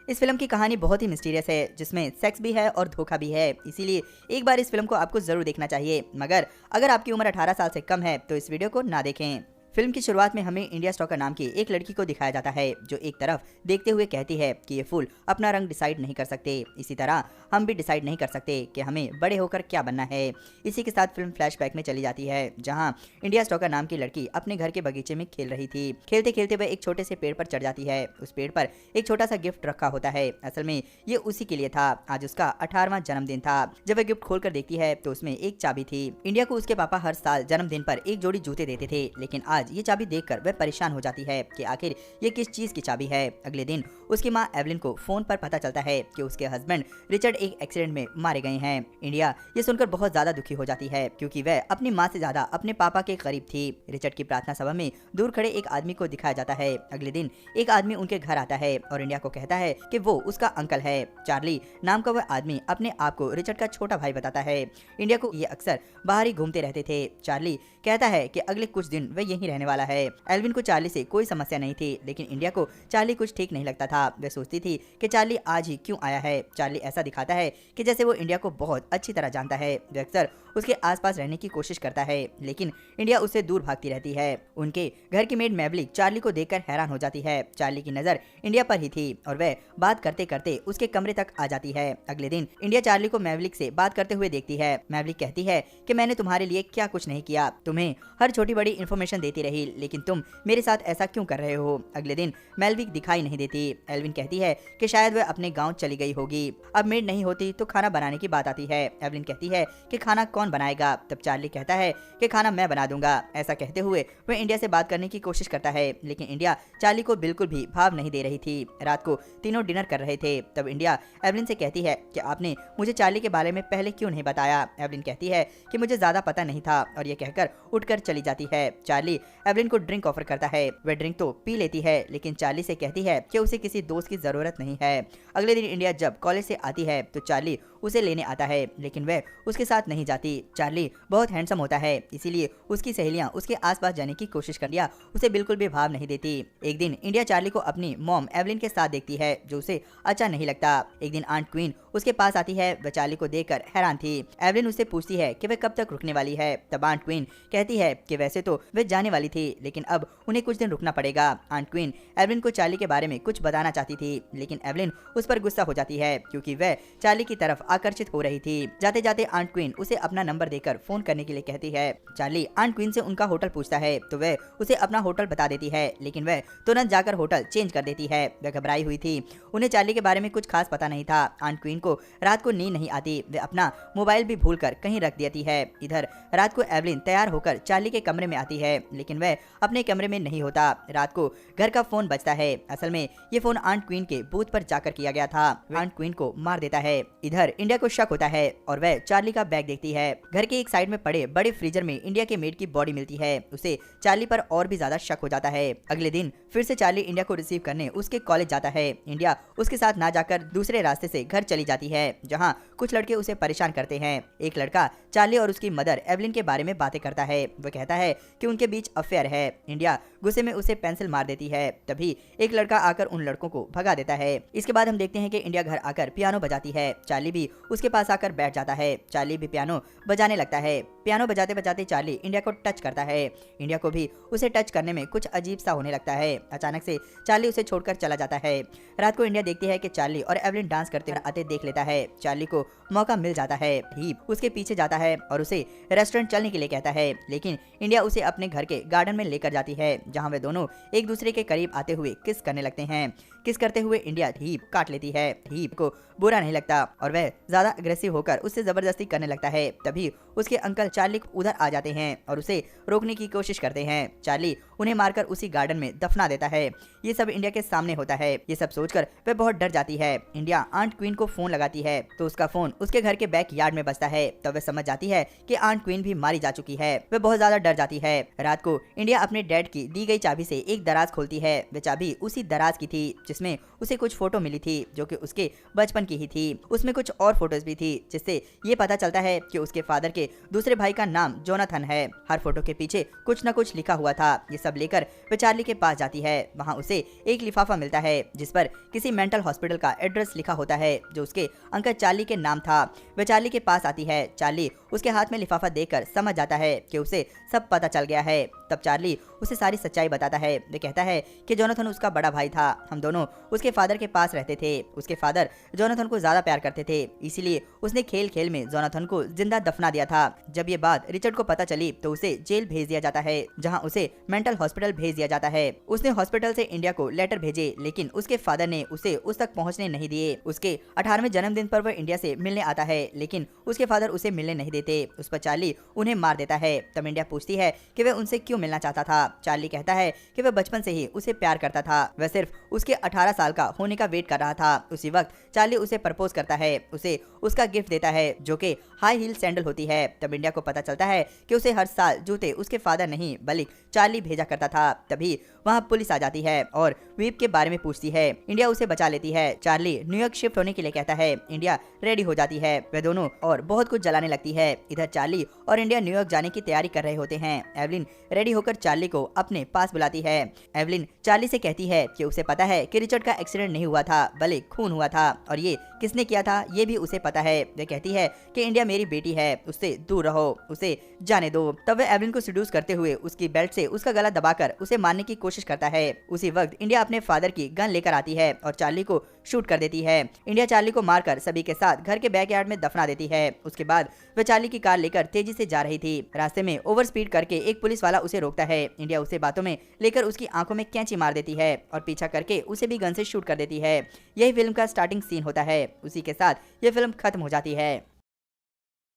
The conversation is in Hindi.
इस फिल्म की कहानी बहुत ही मिस्टीरियस है, जिसमें सेक्स भी है और धोखा भी है। इसीलिए एक बार इस फिल्म को आपको जरूर देखना चाहिए, मगर अगर आपकी उम्र 18 साल से कम है तो इस वीडियो को ना देखें। फिल्म की शुरुआत में हमें इंडिया स्टॉकर नाम की एक लड़की को दिखाया जाता है, जो एक तरफ देखते हुए कहती है कि ये फूल अपना रंग डिसाइड नहीं कर सकते, इसी तरह हम भी डिसाइड नहीं कर सकते कि हमें बड़े होकर क्या बनना है। इसी के साथ फिल्म फ्लैशबैक में चली जाती है, जहां इंडिया स्टॉकर नाम की लड़की अपने घर के बगीचे में खेल रही थी। खेलते खेलते वह एक छोटे से पेड़ पर चढ़ जाती है। उस पेड़ पर एक छोटा सा गिफ्ट रखा होता है। असल में ये उसी के लिए था। आज उसका 18वां जन्मदिन था। जब वह गिफ्ट खोलकर देखती है तो उसमें एक चाबी थी। इंडिया को उसके पापा हर साल जन्मदिन पर एक जोड़ी जूते देते थे, लेकिन आज ये चाबी देखकर वह परेशान हो जाती है कि आखिर ये किस चीज की चाबी है। अगले दिन उसकी माँ एवलिन को फोन पर पता चलता है कि उसके हस्बैंड रिचर्ड एक एक्सीडेंट में मारे गए हैं। इंडिया ये सुनकर बहुत ज्यादा दुखी हो जाती है, क्योंकि वह अपनी माँ से ज्यादा अपने पापा के करीब थी। रिचर्ड की प्रार्थना सभा में दूर खड़े एक आदमी को दिखाया जाता है। अगले दिन एक आदमी उनके घर आता है और इंडिया को कहता है कि वो उसका अंकल है। चार्ली नाम का वह आदमी अपने आप को रिचर्ड का छोटा भाई बताता है। इंडिया को ये अक्सर बाहर ही घूमते रहते थे। चार्ली कहता है कि अगले कुछ दिन वह यहीं रहने वाला है। एल्विन को चार्ली से कोई समस्या नहीं थी, लेकिन इंडिया को चार्ली कुछ ठीक नहीं लगता था। वह सोचती थी कि चार्ली आज ही क्यों आया है। चार्ली ऐसा दिखाता है कि जैसे वो इंडिया को बहुत अच्छी तरह जानता है। वह अक्सर उसके आसपास रहने की कोशिश करता है, लेकिन इंडिया उससे दूर भागती रहती है। उनके घर की मेड मैवलिक चार्ली को देखकर हैरान हो जाती है। चार्ली की नजर इंडिया पर ही थी और वह बात करते करते उसके कमरे तक आ जाती है। अगले दिन इंडिया चार्ली को मैवलिक से बात करते हुए देखती है। मैवलिक कहती है कि मैंने तुम्हारे लिए क्या कुछ नहीं किया, तुम्हें हर छोटी बड़ी इन्फॉर्मेशन देती रही, लेकिन तुम मेरे साथ ऐसा क्यों कर रहे हो। अगले दिन मैवलिक दिखाई नहीं देती। एल्विन कहती है कि शायद वह अपने गांव चली गई होगी। अब मेड नहीं होती तो खाना बनाने की बात आती है। एवलिन कहती है कि खाना कौन बनाएगा। तब चार्ली कहता है कि खाना मैं बना दूंगा। ऐसा कहते हुए वह इंडिया से बात करने की कोशिश करता है, लेकिन इंडिया चार्ली को बिल्कुल भी भाव नहीं दे रही थी। रात को तीनों डिनर कर रहे थे। तब इंडिया एवलिन से कहती है कि आपने मुझे चार्ली के बारे में पहले क्यों नहीं बताया। एवलिन कहती है कि मुझे ज्यादा पता नहीं था, और ये कहकर उठकर चली जाती है। चार्ली एवलिन को ड्रिंक ऑफर करता है। वह ड्रिंक तो पी लेती है, लेकिन चार्ली से कहती है कि उसे किसी दोस्त की जरूरत नहीं है। अगले दिन इंडिया जब कॉलेज से आती है तो चार्ली उसे लेने आता है, लेकिन वह उसके साथ नहीं जाती। चार्ली बहुत हैंडसम होता है, इसीलिए उसकी सहेलियां उसके आसपास जाने की कोशिश कर लिया उसे बिल्कुल भी भाव नहीं देती। एक दिन इंडिया चार्ली को अपनी मॉम एवलिन के साथ देखती है, जो उसे अच्छा नहीं लगता। एक दिन आंट क्वीन उसके पास आती है। वह चार्ली को देखकर हैरान थी। एवलिन उससे पूछती है कि वह कब तक रुकने वाली है। तब आंट क्वीन कहती है कि वैसे तो वह जाने वाली थी, लेकिन अब उन्हें कुछ दिन रुकना पड़ेगा। आंट क्वीन एवलिन को चार्ली के बारे में कुछ बताना चाहती थी, लेकिन एवलिन उस पर गुस्सा हो जाती है, क्योंकि वह चार्ली की तरफ आकर्षित हो रही थी। जाते जाते आंट क्वीन उसे अपना नंबर देकर फोन करने के लिए कहती है। चार्ली आंट क्वीन से उनका होटल पूछता है तो वह उसे अपना होटल बता देती है, लेकिन वह तुरंत जाकर होटल चेंज कर देती है। वह घबराई हुई थी। उन्हें चार्ली के बारे में कुछ खास पता नहीं था। आंट क्वीन को रात को नींद नहीं आती। वह अपना मोबाइल भी भूलकर कहीं रख देती है। इधर रात को एवलिन तैयार होकर चार्ली के कमरे में आती है, लेकिन वह अपने कमरे में नहीं होता। रात को घर का फोन बजता है। असल में ये फोन आंट क्वीन के बूथ पर जाकर किया गया था। आंट क्वीन को मार देता है। इधर इंडिया को शक होता है और वह चार्ली का बैग देखती है। घर के एक साइड में पड़े बड़े फ्रीजर में इंडिया के मेड की बॉडी मिलती है। उसे चार्ली पर और भी ज्यादा शक हो जाता है। अगले दिन फिर से चार्ली इंडिया को रिसीव करने उसके कॉलेज जाता है। इंडिया उसके साथ ना जाकर दूसरे रास्ते से घर चली जाती है, जहाँ कुछ लड़के उसे परेशान करते हैं। एक लड़का चार्ली और उसकी मदर एवलिन के बारे में बातें करता है। वह कहता है कि उनके बीच अफेयर है। इंडिया गुस्से में उसे पेंसिल मार देती है। तभी एक लड़का आकर उन लड़कों को भगा देता है। इसके बाद हम देखते हैं कि इंडिया घर आकर पियानो बजाती है। चार्ली भी उसके पास आकर बैठ जाता है। चार्ली भी पियानो बजाने लगता है। पियानो बजाते बजाते चार्ली इंडिया को टच करता है। इंडिया को भी उसे टच करने में कुछ अजीब सा होने लगता है। अचानक से चार्ली उसे छोड़कर चला जाता है। रात को इंडिया देखती है कि चार्ली और एवलिन डांस करते आते देख लेता है। चार्ली को मौका मिल जाता है। हीप उसके पीछे जाता है और उसे रेस्टोरेंट चलने के लिए कहता है, लेकिन इंडिया उसे अपने घर के गार्डन में लेकर जाती है, जहां वे दोनों एक दूसरे के करीब आते हुए किस करने लगते हैं। किस करते हुए इंडिया हीप काट लेती है। हीप को बुरा नहीं लगता और वह ज्यादा अग्रेसिव होकर उससे जबरदस्ती करने लगता है। तभी उसके अंकल चार्ली उधर आ जाते हैं और उसे रोकने की कोशिश करते हैं। चार्ली उन्हें मारकर उसी गार्डन में दफना देता है। ये सब इंडिया के सामने होता है। ये सब सोचकर वह बहुत डर जाती है। इंडिया आंट क्वीन को फोन लगाती है तो उसका फोन उसके घर के बैक यार्ड में बजता है। तब वह समझ जाती है कि आंट क्वीन भी मारी जा चुकी है। वह बहुत ज्यादा डर जाती है। रात को इंडिया अपने डैड की दी गई चाबी से एक दराज खोलती है। वह चाबी उसी दराज की थी जिसमें उसे कुछ फोटो मिली थी, जो कि उसके बचपन की ही थी। उसमें कुछ और फोटोज भी थी, जिससे ये पता चलता है कि उसके फादर के दूसरे भाई का नाम जोनाथन है। हर फोटो के पीछे कुछ न कुछ लिखा हुआ था। ये सब लेकर वह चार्ली के पास जाती है। वहाँ उसे उसे एक लिफाफा मिलता है जिस पर किसी मेंटल हॉस्पिटल का एड्रेस लिखा होता है जो उसके अंकल चार्ली के नाम था। वह चार्ली के पास आती है। चार्ली उसके हाथ में लिफाफा देखकर समझ जाता है कि उसे सब पता चल गया है। तब चार्ली उसे सारी सच्चाई बताता है। वह कहता है कि जोनाथन उसका बड़ा भाई था, हम दोनों उसके फादर के पास रहते थे। उसके फादर जोनाथन को ज्यादा प्यार करते थे, इसीलिए उसने खेल खेल में जोनाथन को जिंदा दफना दिया था। जब ये बात रिचर्ड को पता चली तो उसे जेल भेज दिया जाता है, जहां उसे मेंटल हॉस्पिटल भेज दिया जाता है। उसने हॉस्पिटल से इंडिया को लेटर भेजे, लेकिन उसके फादर ने उसे उस तक पहुंचने नहीं दिए। उसके 18वें जन्मदिन पर वह इंडिया से मिलने आता है, लेकिन उसके फादर उसे मिलने नहीं देते। उस पर चार्ली उन्हें मार देता है। तब इंडिया पूछती है कि वह उनसे क्यों मिलना चाहता था। चार्ली कहता है कि वह बचपन से ही उसे प्यार करता था, वह सिर्फ उसके 18 साल का होने का वेट कर रहा था। उसी वक्त चार्ली उसे प्रपोज करता है, उसे उसका गिफ्ट देता है जो कि हाई हील सैंडल होती है। तब इंडिया को पता चलता है कि उसे हर साल जूते उसके फादर नहीं बल्कि चार्ली भेजा करता था। तभी वहाँ पुलिस आ जाती है और वीप के बारे में पूछती है। इंडिया उसे बचा लेती है। चार्ली न्यूयॉर्क शिफ्ट होने के लिए कहता है। इंडिया रेडी हो जाती है, वे दोनों और बहुत कुछ जलाने लगती है। इधर चार्ली और इंडिया न्यूयॉर्क जाने की तैयारी कर रहे होते हैं। एवलिन रेडी होकर चार्ली को अपने पास बुलाती है। एवलिन चार्ली से कहती है कि उसे पता है कि रिचर्ड का एक्सीडेंट नहीं हुआ था बल्कि खून हुआ था, और ये किसने किया था ये भी उसे पता है। वह कहती है कि इंडिया मेरी बेटी है, उससे दूर रहो, उसे जाने दो। तब वह एवलिन को सीड्यूस करते हुए उसकी बेल्ट से उसका गला दबाकर उसे मारने की कोशिश करता है। उसी वक्त इंडिया अपने फादर की गन लेकर आती है और चार्ली को शूट कर देती है। इंडिया चार्ली को मारकर सभी के साथ घर के बैकयार्ड में दफना देती है। उसके बाद वह चार्ली की कार लेकर तेजी से जा रही थी। रास्ते में ओवर स्पीड करके एक पुलिस वाला उसे रोकता है। इंडिया उसे बातों में लेकर उसकी आंखों में कैंची मार देती है और पीछा करके उसे भी गन से शूट कर देती है। यही फिल्म का स्टार्टिंग सीन होता है। उसी के साथ यह फिल्म खत्म हो जाती है।